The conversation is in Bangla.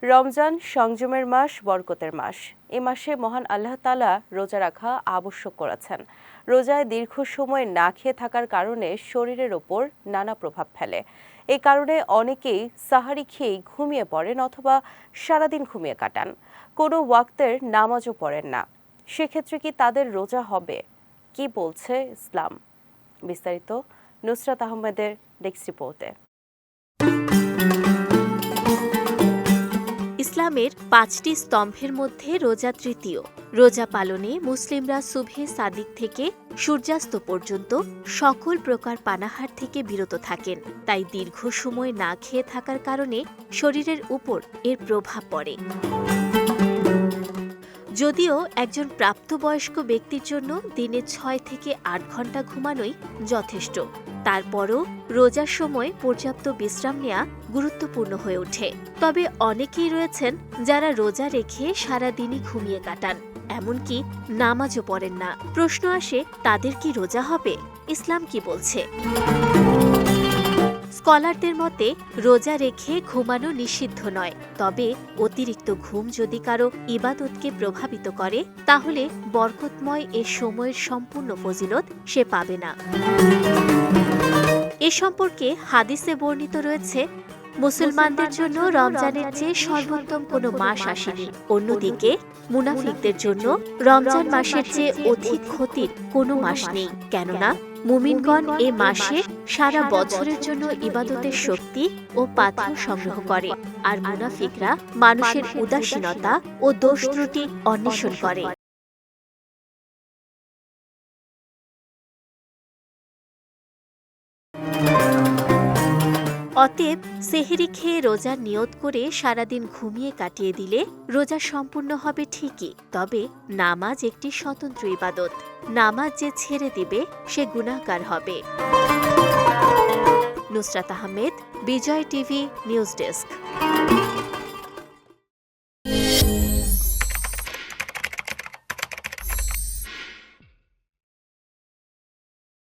রমজান সংযমের মাস, বরকতের মাস। এ মাসে মহান আল্লাহ তাআলা রোজা রাখা আবশ্যক করেছেন। রোজায় দীর্ঘ সময় না খেয়ে থাকার কারণে শরীরের ওপর নানা প্রভাব ফেলে। এই কারণে অনেকেই সাহারি খেয়েই ঘুমিয়ে পড়েন অথবা সারাদিন ঘুমিয়ে কাটান। কোনো ওয়াক্তের নামাজও পড়েন না। সেক্ষেত্রে কি তাদের রোজা হবে? কি বলছে ইসলাম? বিস্তারিত নুসরাত আহমেদের ডেস্ক রিপোর্টে। ইসলামের ৫টি স্তম্ভের মধ্যে রোজা তৃতীয়। রোজা পালনে মুসলিমরা সুবহে সাদিক থেকে সূর্যাস্ত পর্যন্ত সকল প্রকার পানাহার থেকে বিরত থাকেন। তাই দীর্ঘ সময় না খেয়ে থাকার কারণে শরীরের উপর এর প্রভাব পড়ে। যদিও একজন প্রাপ্তবয়স্ক ব্যক্তির জন্য দিনে ৬ থেকে ৮ ঘন্টা ঘুমানোই যথেষ্ট, তারপরও রোজার সময় পর্যাপ্ত বিশ্রাম নেওয়া গুরুত্বপূর্ণ হয়ে ওঠে। তবে অনেকেই রয়েছেন যারা রোজা রেখে সারাদিনই ঘুমিয়ে কাটান, এমনকি নামাজও পড়েন না। প্রশ্ন আসে, তাদের কি রোজা হবে? ইসলাম কি বলছে? স্কলারদের মতে রোজা রেখে ঘুমানো নিষিদ্ধ নয়, তবে অতিরিক্ত ঘুম যদি কারো ইবাদতকে প্রভাবিত করে তাহলে বরকতময় এ সময়ের সম্পূর্ণ ফজিলত সে পাবে না। এ সম্পর্কে হাদিসে বর্ণিত রয়েছে, মুসলমানদের জন্য রমজানের চেয়ে সর্বোত্তম কোনো মাস আসেনি। অন্যদিকে মুনাফিকদের জন্য রমজান মাসের চেয়ে অধিক ক্ষতির কোনো মাস নেই, কেননা মুমিনগণ এ মাসে সারা বছরের জন্য ইবাদতের শক্তি ও পাথর সংগ্রহ করে, আর মুনাফিকরা মানুষের উদাসীনতা ও দোষ ত্রুটি অন্বেষণ করে। অতএব সেহরি খেয়ে রোজার নিয়ত করে সারাদিন ঘুমিয়ে কাটিয়ে দিলে রোজা সম্পূর্ণ হবে ঠিকই, তবে নামাজ একটি স্বতন্ত্র ইবাদত। নামাজ যে ছেড়ে দিবে সে গুনাহগার হবে। নুসরাত আহমেদ, বিজয় টিভি নিউজ ডেস্ক।